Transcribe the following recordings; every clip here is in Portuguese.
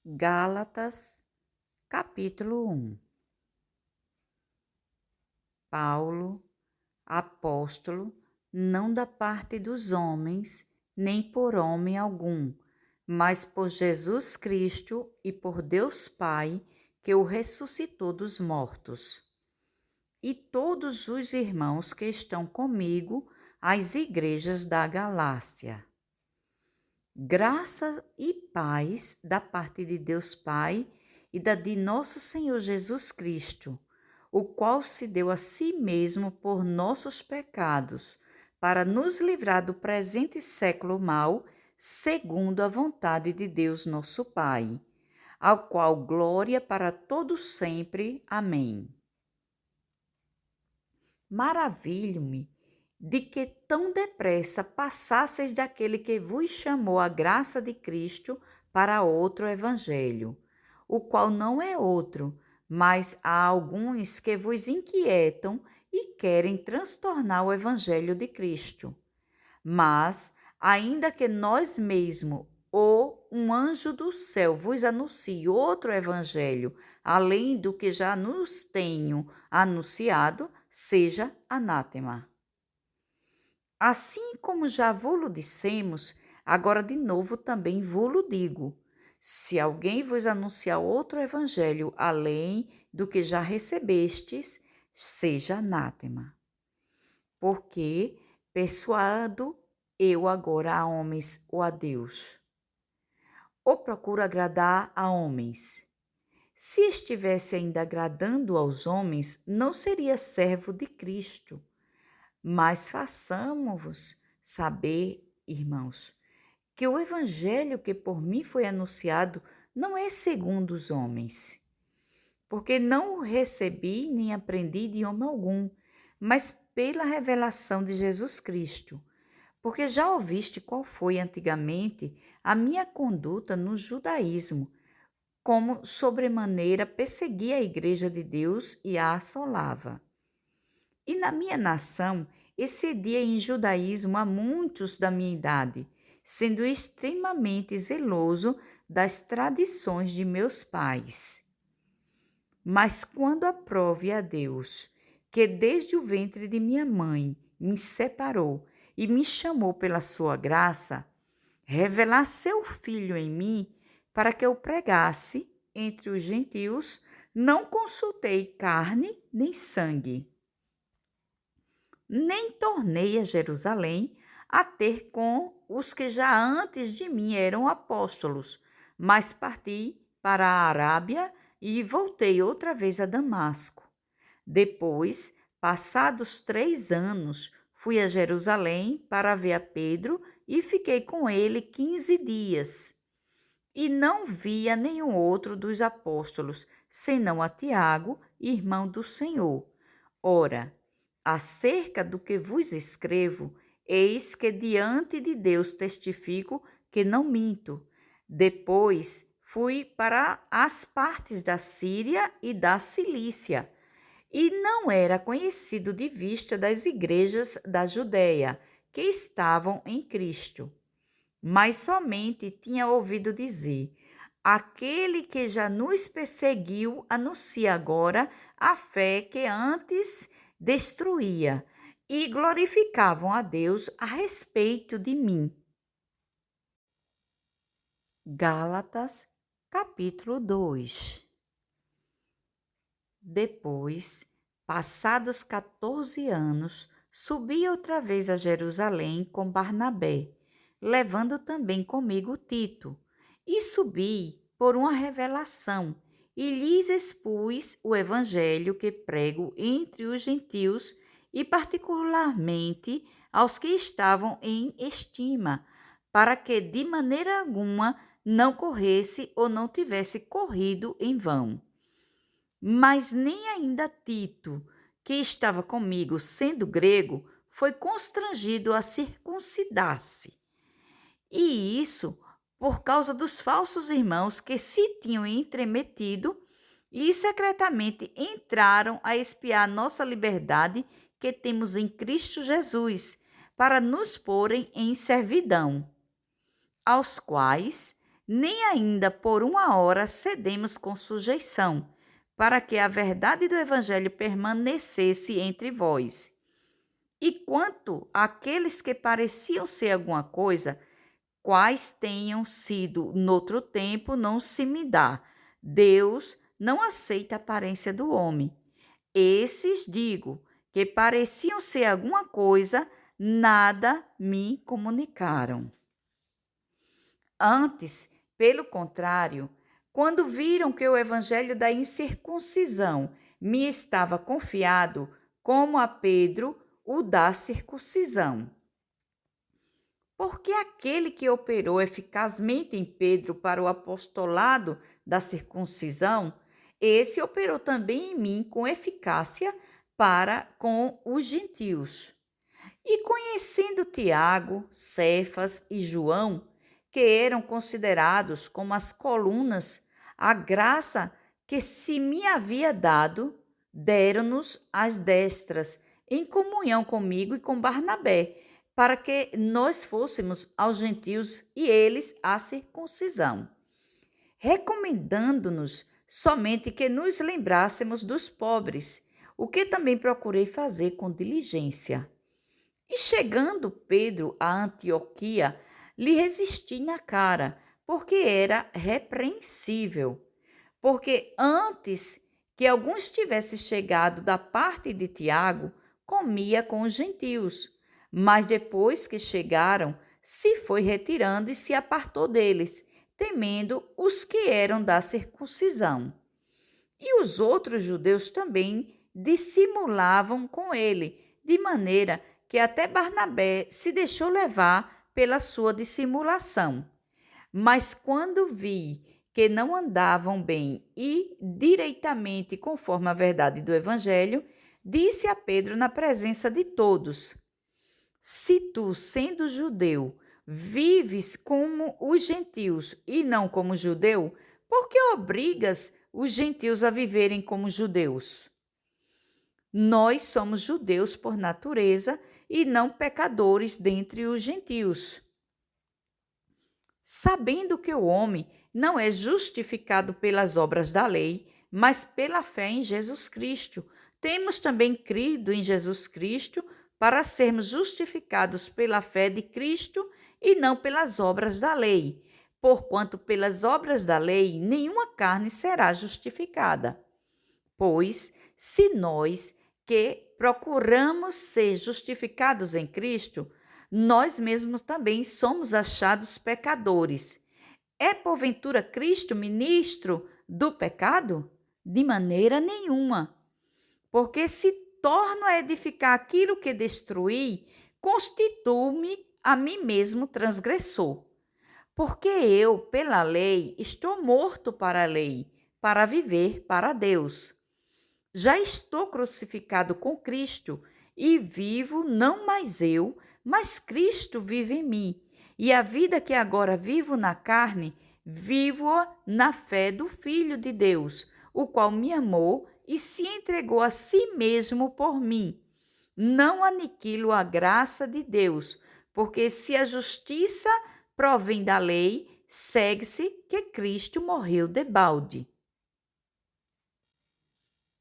Gálatas, capítulo 1. Paulo, apóstolo, não da parte dos homens, nem por homem algum, mas por Jesus Cristo e por Deus Pai, que o ressuscitou dos mortos. E todos os irmãos que estão comigo, às igrejas da Galácia. Graça e paz da parte de Deus Pai e da de nosso Senhor Jesus Cristo, o qual se deu a si mesmo por nossos pecados, para nos livrar do presente século mau, segundo a vontade de Deus nosso Pai, ao qual glória para todos sempre. Amém. Maravilho-me de que tão depressa passasseis daquele que vos chamou a graça de Cristo para outro evangelho, o qual não é outro, mas há alguns que vos inquietam e querem transtornar o evangelho de Cristo. Mas, ainda que nós mesmos ou um anjo do céu vos anuncie outro evangelho, além do que já nos tenho anunciado, seja anátema. Assim como já vô-lo dissemos, agora de novo também vô-lo digo: se alguém vos anunciar outro evangelho além do que já recebestes, seja anátema. Porque persuado eu agora a homens ou a Deus? Ou procuro agradar a homens? Se estivesse ainda agradando aos homens, não seria servo de Cristo. Mas façamos-vos saber, irmãos, que o evangelho que por mim foi anunciado não é segundo os homens, porque não o recebi nem aprendi de homem algum, mas pela revelação de Jesus Cristo. Porque já ouviste qual foi antigamente a minha conduta no judaísmo, como sobremaneira perseguia a igreja de Deus e a assolava. E na minha nação excedia em judaísmo a muitos da minha idade, sendo extremamente zeloso das tradições de meus pais. Mas quando aprove a Deus, que desde o ventre de minha mãe me separou e me chamou pela sua graça, revelar seu Filho em mim, para que eu pregasse entre os gentios, não consultei carne nem sangue, nem tornei a Jerusalém a ter com os que já antes de mim eram apóstolos, mas parti para a Arábia e voltei outra vez a Damasco. Depois, passados 3 anos, fui a Jerusalém para ver a Pedro e fiquei com ele 15 dias. E não via nenhum outro dos apóstolos, senão a Tiago, irmão do Senhor. Ora, acerca do que vos escrevo, eis que diante de Deus testifico que não minto. Depois fui para as partes da Síria e da Cilícia, e não era conhecido de vista das igrejas da Judéia, que estavam em Cristo, mas somente tinha ouvido dizer: aquele que já nos perseguiu anuncia agora a fé que antes destruía, e glorificavam a Deus a respeito de mim. Gálatas, capítulo 2. Depois, passados 14 anos, subi outra vez a Jerusalém com Barnabé, levando também comigo Tito, e subi por uma revelação, e lhes expus o evangelho que prego entre os gentios, e particularmente aos que estavam em estima, para que de maneira alguma não corresse ou não tivesse corrido em vão. Mas nem ainda Tito, que estava comigo sendo grego, foi constrangido a circuncidar-se. E isso por causa dos falsos irmãos que se tinham entremetido e secretamente entraram a espiar nossa liberdade que temos em Cristo Jesus, para nos porem em servidão, aos quais nem ainda por uma hora cedemos com sujeição, para que a verdade do Evangelho permanecesse entre vós. E quanto àqueles que pareciam ser alguma coisa, quais tenham sido noutro tempo, não se me dá. Deus não aceita a aparência do homem. Esses, digo, que pareciam ser alguma coisa, nada me comunicaram. Antes, pelo contrário, quando viram que o evangelho da incircuncisão me estava confiado, como a Pedro o da circuncisão. Porque aquele que operou eficazmente em Pedro para o apostolado da circuncisão, esse operou também em mim com eficácia para com os gentios. E conhecendo Tiago, Cefas e João, que eram considerados como as colunas, a graça que se me havia dado, deram-nos as destras, em comunhão comigo e com Barnabé, para que nós fôssemos aos gentios e eles à circuncisão, recomendando-nos somente que nos lembrássemos dos pobres, o que também procurei fazer com diligência. E chegando Pedro a Antioquia, lhe resisti na cara, porque era repreensível. Porque antes que alguns tivessem chegado da parte de Tiago, comia com os gentios. Mas depois que chegaram, se foi retirando e se apartou deles, temendo os que eram da circuncisão. E os outros judeus também dissimulavam com ele, de maneira que até Barnabé se deixou levar pela sua dissimulação. Mas quando vi que não andavam bem e direitamente conforme a verdade do Evangelho, disse a Pedro na presença de todos: se tu, sendo judeu, vives como os gentios e não como judeu, por que obrigas os gentios a viverem como judeus? Nós somos judeus por natureza e não pecadores dentre os gentios. Sabendo que o homem não é justificado pelas obras da lei, mas pela fé em Jesus Cristo, temos também crido em Jesus Cristo para sermos justificados pela fé de Cristo e não pelas obras da lei, porquanto pelas obras da lei nenhuma carne será justificada. Pois, se nós que procuramos ser justificados em Cristo, nós mesmos também somos achados pecadores. É porventura Cristo ministro do pecado? De maneira nenhuma. Porque se torno a edificar aquilo que destruí, constituo-me a mim mesmo transgressor. Porque eu, pela lei, estou morto para a lei, para viver para Deus. Já estou crucificado com Cristo e vivo não mais eu, mas Cristo vive em mim. E a vida que agora vivo na carne, vivo-a na fé do Filho de Deus, o qual me amou e se entregou a si mesmo por mim. Não aniquilo a graça de Deus, porque se a justiça provém da lei, segue-se que Cristo morreu debalde.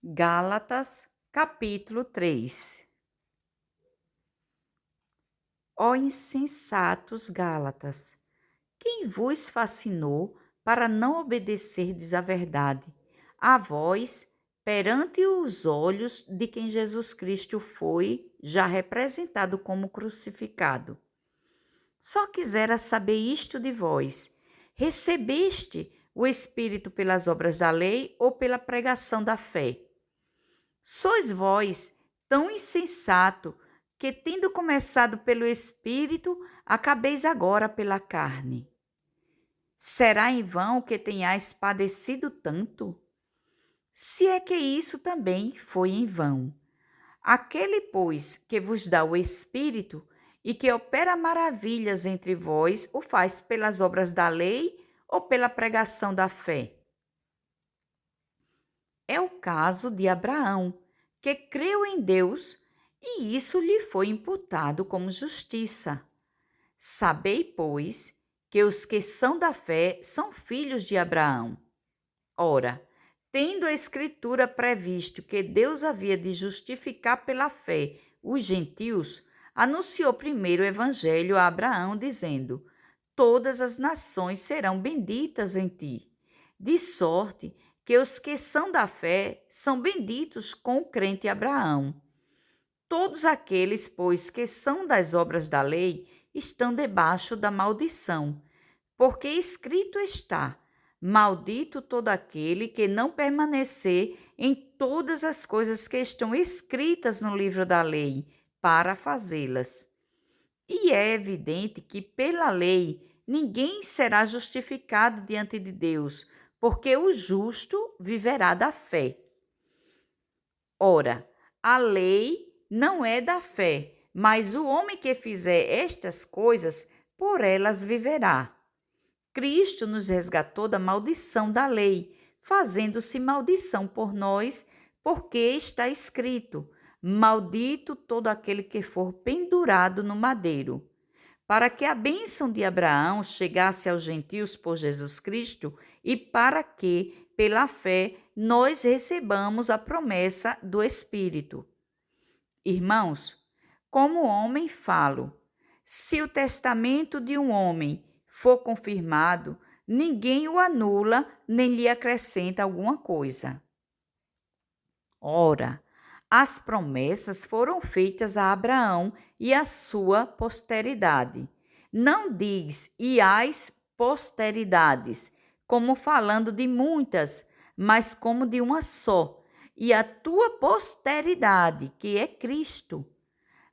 Gálatas, capítulo 3. Ó insensatos Gálatas, quem vos fascinou para não obedecerdes à verdade, a vós, perante os olhos de quem Jesus Cristo foi já representado como crucificado? Só quisera saber isto de vós: recebeste o Espírito pelas obras da lei ou pela pregação da fé? Sois vós tão insensato que, tendo começado pelo Espírito, acabeis agora pela carne. Será em vão que tenhais padecido tanto? Se é que isso também foi em vão. Aquele, pois, que vos dá o Espírito e que opera maravilhas entre vós, o faz pelas obras da lei ou pela pregação da fé? É o caso de Abraão, que creu em Deus e isso lhe foi imputado como justiça. Sabei, pois, que os que são da fé são filhos de Abraão. Ora, tendo a Escritura previsto que Deus havia de justificar pela fé os gentios, anunciou primeiro o Evangelho a Abraão, dizendo: todas as nações serão benditas em ti. De sorte que os que são da fé são benditos com o crente Abraão. Todos aqueles, pois, que são das obras da lei, estão debaixo da maldição, porque escrito está: maldito todo aquele que não permanecer em todas as coisas que estão escritas no livro da lei, para fazê-las. E é evidente que pela lei ninguém será justificado diante de Deus, porque o justo viverá da fé. Ora, a lei não é da fé, mas o homem que fizer estas coisas, por elas viverá. Cristo nos resgatou da maldição da lei, fazendo-se maldição por nós, porque está escrito: maldito todo aquele que for pendurado no madeiro. Para que a bênção de Abraão chegasse aos gentios por Jesus Cristo e para que, pela fé, nós recebamos a promessa do Espírito. Irmãos, como homem falo, se o testamento de um homem for confirmado, ninguém o anula nem lhe acrescenta alguma coisa. Ora, as promessas foram feitas a Abraão e à sua posteridade. Não diz e às posteridades, como falando de muitas, mas como de uma só, e a tua posteridade, que é Cristo.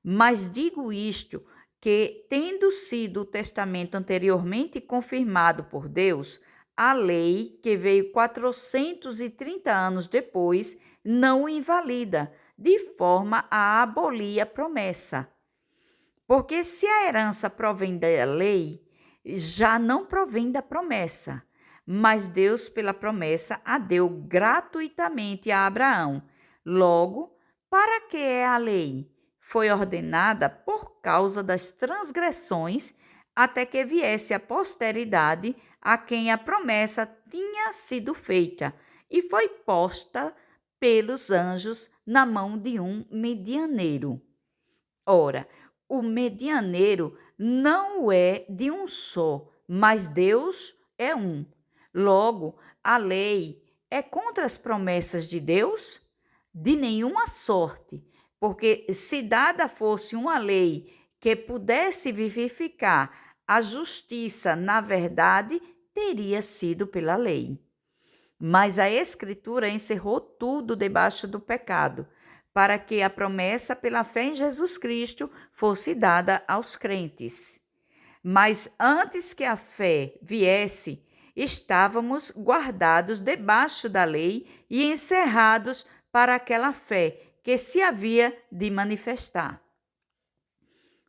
Mas digo isto, que, tendo sido o testamento anteriormente confirmado por Deus, a lei, que veio 430 anos depois, não o invalida, de forma a abolir a promessa. Porque se a herança provém da lei, já não provém da promessa, mas Deus, pela promessa, a deu gratuitamente a Abraão. Logo, para que é a lei? Foi ordenada por causa das transgressões, até que viesse a posteridade a quem a promessa tinha sido feita, e foi posta pelos anjos na mão de um medianeiro. Ora, o medianeiro não é de um só, mas Deus é um. Logo, a lei é contra as promessas de Deus? De nenhuma sorte, porque se dada fosse uma lei que pudesse vivificar a justiça na verdade, teria sido pela lei. Mas a Escritura encerrou tudo debaixo do pecado, para que a promessa pela fé em Jesus Cristo fosse dada aos crentes. Mas antes que a fé viesse, estávamos guardados debaixo da lei e encerrados para aquela fé que se havia de manifestar.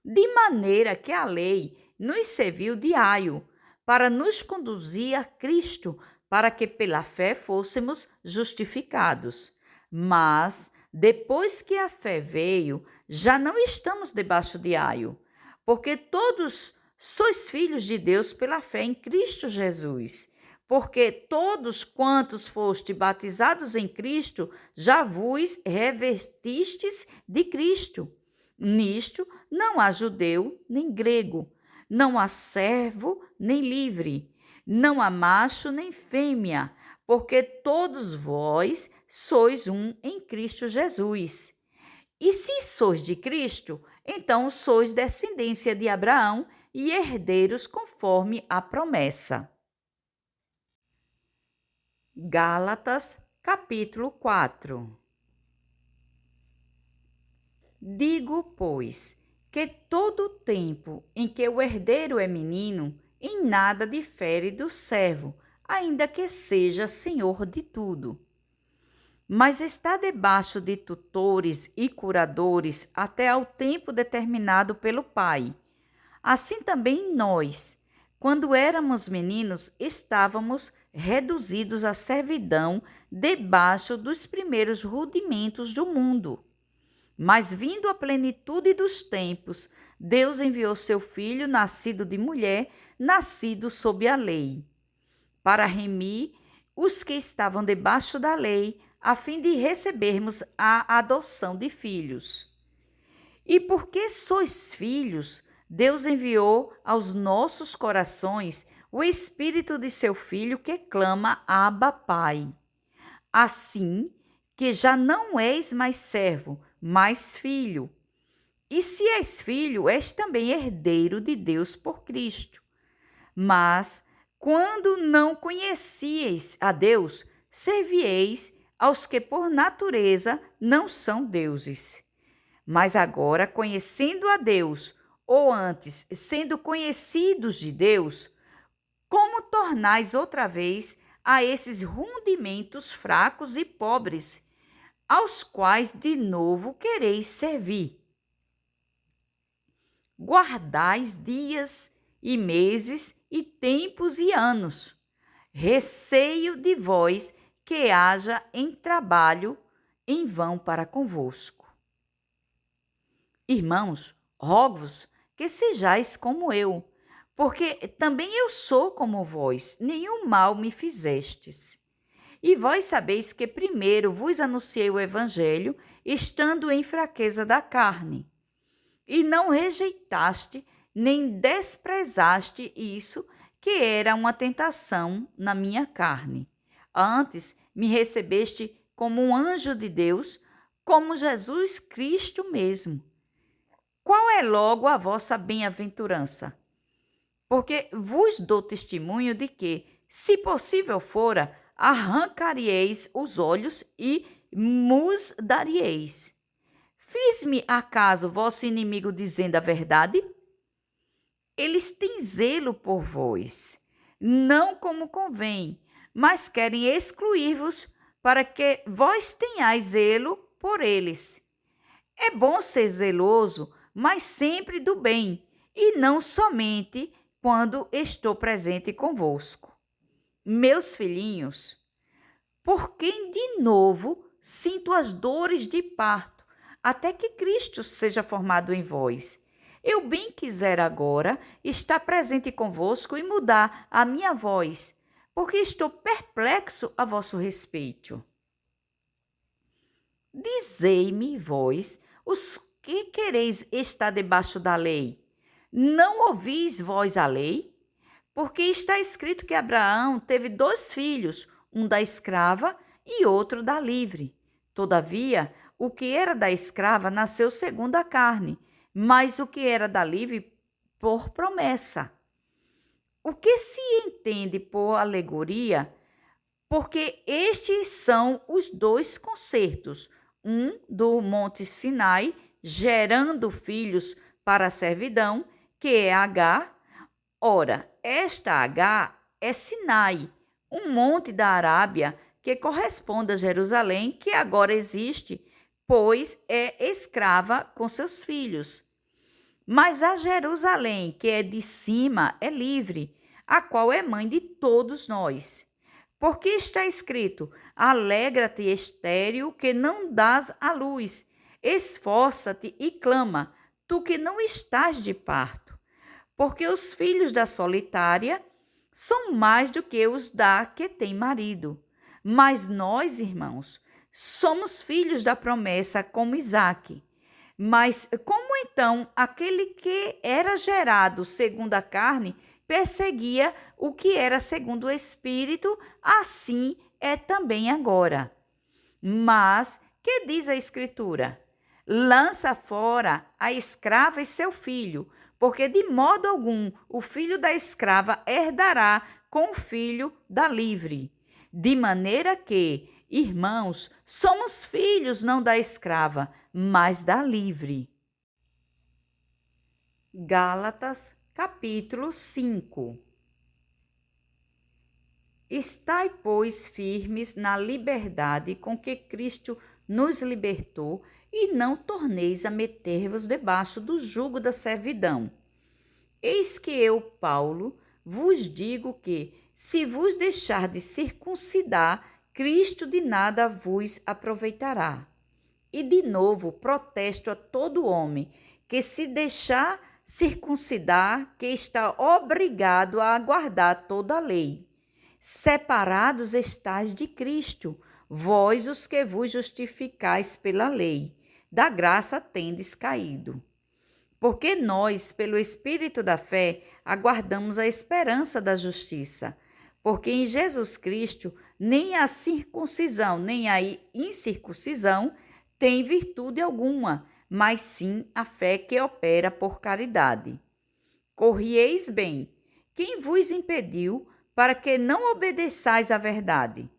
De maneira que a lei nos serviu de aio para nos conduzir a Cristo, para que pela fé fôssemos justificados. Mas, depois que a fé veio, já não estamos debaixo de aio, porque todos sois filhos de Deus pela fé em Cristo Jesus. Porque todos quantos foste batizados em Cristo, já vos revestistes de Cristo. Nisto não há judeu nem grego, não há servo nem livre, não há macho nem fêmea, porque todos vós sois um em Cristo Jesus. E se sois de Cristo, então sois descendência de Abraão e herdeiros conforme a promessa. Gálatas, capítulo 4. Digo, pois, que todo o tempo em que o herdeiro é menino, em nada difere do servo, ainda que seja senhor de tudo. Mas está debaixo de tutores e curadores até ao tempo determinado pelo Pai. Assim também nós, quando éramos meninos, estávamos reduzidos à servidão debaixo dos primeiros rudimentos do mundo. Mas vindo a plenitude dos tempos, Deus enviou seu Filho, nascido de mulher, nascido sob a lei, para remir os que estavam debaixo da lei, a fim de recebermos a adoção de filhos. E porque sois filhos, Deus enviou aos nossos corações o Espírito de seu Filho que clama Abba, Pai. Assim que já não és mais servo, mas filho. E se és filho, és também herdeiro de Deus por Cristo. Mas, quando não conhecieis a Deus, servieis aos que por natureza não são deuses. Mas agora, conhecendo a Deus, ou antes, sendo conhecidos de Deus, como tornais outra vez a esses rudimentos fracos e pobres, aos quais de novo quereis servir? Guardais dias e meses e tempos e anos. Receio de vós que haja em trabalho em vão para convosco. Irmãos, rogo-vos que sejais como eu, porque também eu sou como vós, nenhum mal me fizestes. E vós sabeis que primeiro vos anunciei o Evangelho, estando em fraqueza da carne. E não rejeitaste, nem desprezaste isso, que era uma tentação na minha carne. Antes me recebeste como um anjo de Deus, como Jesus Cristo mesmo. Qual é logo a vossa bem-aventurança? Porque vos dou testemunho de que, se possível fora, arrancaríeis os olhos e mos daríeis. Fiz-me acaso vosso inimigo dizendo a verdade? Eles têm zelo por vós, não como convém, mas querem excluir-vos para que vós tenhais zelo por eles. É bom ser zeloso, mas sempre do bem, e não somente quando estou presente convosco. Meus filhinhos, por quem de novo sinto as dores de parto, até que Cristo seja formado em vós. Eu bem quiser agora estar presente convosco e mudar a minha voz, porque estou perplexo a vosso respeito. Dizei-me, vós, os que quereis estar debaixo da lei. Não ouvis vós a lei? Porque está escrito que Abraão teve 2 filhos, um da escrava e outro da livre. Todavia, o que era da escrava nasceu segundo a carne, mas o que era da livre por promessa. O que se entende por alegoria? Porque estes são os 2 concertos, um do Monte Sinai, gerando filhos para a servidão, que é Agar. Ora, esta Agar é Sinai, um monte da Arábia que corresponde a Jerusalém, que agora existe, pois é escrava com seus filhos. Mas a Jerusalém, que é de cima, é livre, a qual é mãe de todos nós. Porque está escrito: alegra-te, estéril, que não dás à luz, esforça-te e clama, tu que não estás de parto. Porque os filhos da solitária são mais do que os da que tem marido. Mas nós, irmãos, somos filhos da promessa como Isaque. Mas como então aquele que era gerado segundo a carne perseguia o que era segundo o Espírito, assim é também agora. Mas que diz a Escritura? Lança fora a escrava e seu filho, porque de modo algum o filho da escrava herdará com o filho da livre. De maneira que, irmãos, somos filhos não da escrava, mas da livre. Gálatas, capítulo 5. Estai, pois, firmes na liberdade com que Cristo nos libertou, e não torneis a meter-vos debaixo do jugo da servidão. Eis que eu, Paulo, vos digo que, se vos deixar de circuncidar, Cristo de nada vos aproveitará. E de novo protesto a todo homem que se deixar circuncidar que está obrigado a guardar toda a lei. Separados estáis de Cristo, vós os que vos justificais pela lei, da graça tendes caído. Porque nós, pelo Espírito da fé, aguardamos a esperança da justiça. Porque em Jesus Cristo, nem a circuncisão, nem a incircuncisão tem virtude alguma, mas sim a fé que opera por caridade. Corrieis bem, quem vos impediu para que não obedeçais à verdade?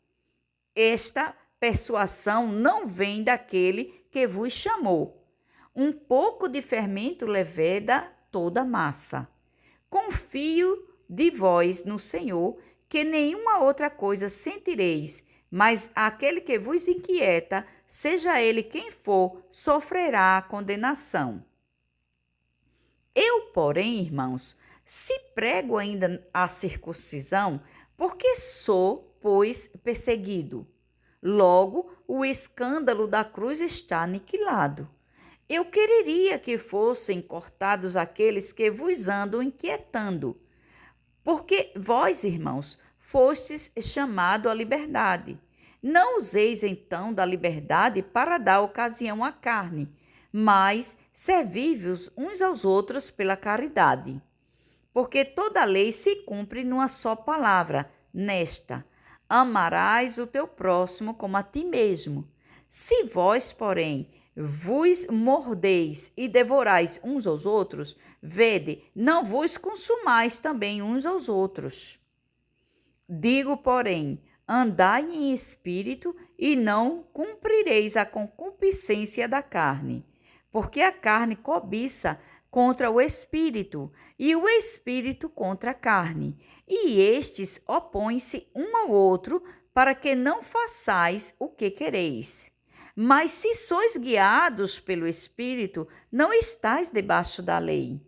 Esta persuasão não vem daquele que vos chamou. Um pouco de fermento leveda toda a massa. Confio de vós no Senhor, que nenhuma outra coisa sentireis, mas aquele que vos inquieta, seja ele quem for, sofrerá a condenação. Eu, porém, irmãos, se prego ainda a circuncisão, porque sou, pois, perseguido. Logo, o escândalo da cruz está aniquilado. Eu quereria que fossem cortados aqueles que vos andam inquietando, porque vós, irmãos, fostes chamados à liberdade. Não useis então da liberdade para dar ocasião à carne, mas servi-vos uns aos outros pela caridade. Porque toda a lei se cumpre numa só palavra, nesta: amarás o teu próximo como a ti mesmo. Se vós, porém, vos mordeis e devorais uns aos outros, vede, não vos consumais também uns aos outros. Digo, porém, andai em espírito e não cumprireis a concupiscência da carne, porque a carne cobiça contra o espírito e o espírito contra a carne, e estes opõem-se um ao outro para que não façais o que quereis. Mas se sois guiados pelo Espírito, não estáis debaixo da lei.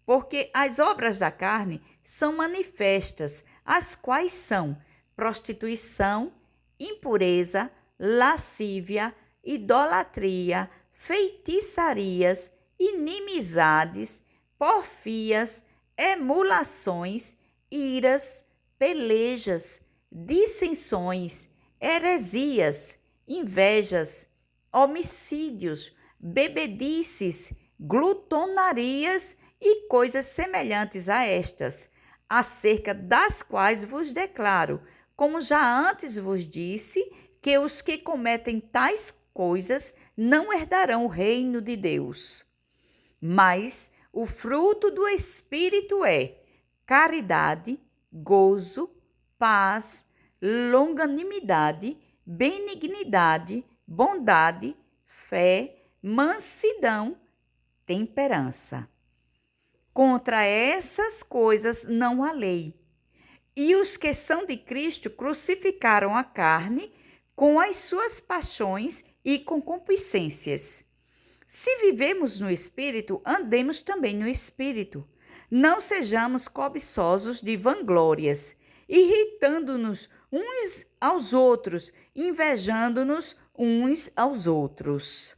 Porque as obras da carne são manifestas, as quais são prostituição, impureza, lascívia, idolatria, feitiçarias, inimizades, porfias, emulações, iras, pelejas, dissensões, heresias, invejas, homicídios, bebedices, glutonarias e coisas semelhantes a estas, acerca das quais vos declaro, como já antes vos disse, que os que cometem tais coisas não herdarão o reino de Deus. Mas o fruto do Espírito é caridade, gozo, paz, longanimidade, benignidade, bondade, fé, mansidão, temperança. Contra essas coisas não há lei. E os que são de Cristo crucificaram a carne com as suas paixões e concupiscências. Se vivemos no Espírito, andemos também no Espírito. Não sejamos cobiçosos de vanglórias, irritando-nos uns aos outros, invejando-nos uns aos outros.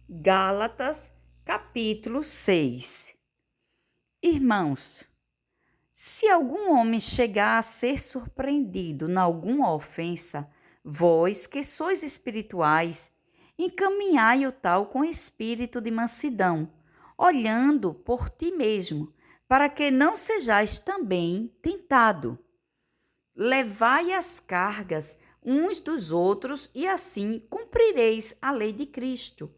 Gálatas, capítulo 6. Irmãos, se algum homem chegar a ser surpreendido em alguma ofensa, vós que sois espirituais, encaminhai o tal com espírito de mansidão, olhando por ti mesmo, para que não sejais também tentado. Levai as cargas uns dos outros e assim cumprireis a lei de Cristo.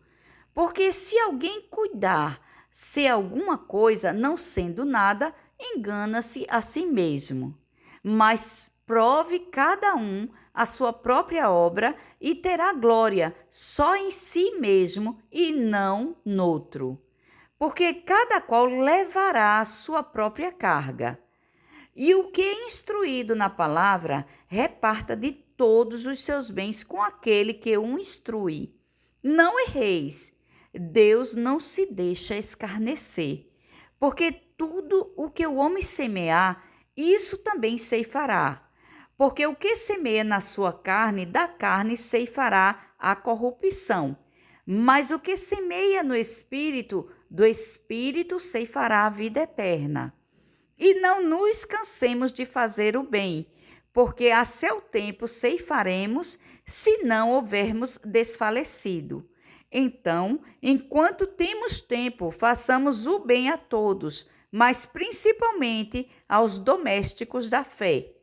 Porque se alguém cuidar se alguma coisa, não sendo nada, engana-se a si mesmo. Mas prove cada um a sua própria obra e terá glória só em si mesmo e não noutro. Porque cada qual levará a sua própria carga. E o que é instruído na palavra, reparta de todos os seus bens com aquele que o instrui. Não erreis, Deus não se deixa escarnecer, porque tudo o que o homem semear, isso também ceifará. Porque o que semeia na sua carne, da carne ceifará a corrupção. Mas o que semeia no Espírito, do Espírito ceifará a vida eterna. E não nos cansemos de fazer o bem, porque a seu tempo ceifaremos, se não houvermos desfalecido. Então, enquanto temos tempo, façamos o bem a todos, mas principalmente aos domésticos da fé.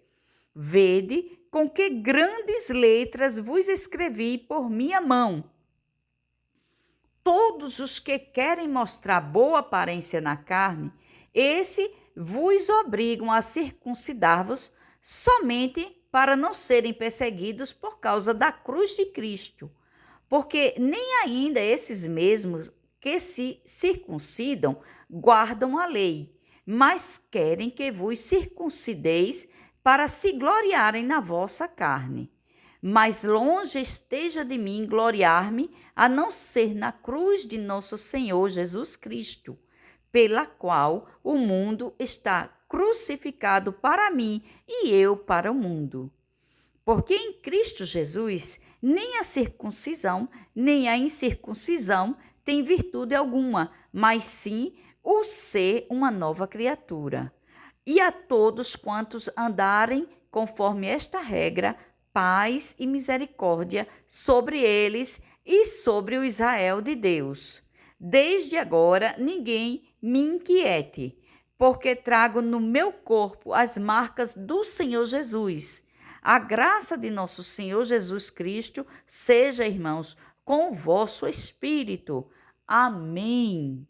Vede com que grandes letras vos escrevi por minha mão. Todos os que querem mostrar boa aparência na carne, esse vos obrigam a circuncidar-vos somente para não serem perseguidos por causa da cruz de Cristo. Porque nem ainda esses mesmos que se circuncidam guardam a lei, mas querem que vos circuncideis para se gloriarem na vossa carne. Mas longe esteja de mim gloriar-me, a não ser na cruz de nosso Senhor Jesus Cristo, pela qual o mundo está crucificado para mim e eu para o mundo. Porque em Cristo Jesus, nem a circuncisão, nem a incircuncisão tem virtude alguma, mas sim o ser uma nova criatura. E a todos quantos andarem conforme esta regra, paz e misericórdia sobre eles e sobre o Israel de Deus. Desde agora ninguém me inquiete, porque trago no meu corpo as marcas do Senhor Jesus. A graça de nosso Senhor Jesus Cristo seja, irmãos, com o vosso espírito. Amém.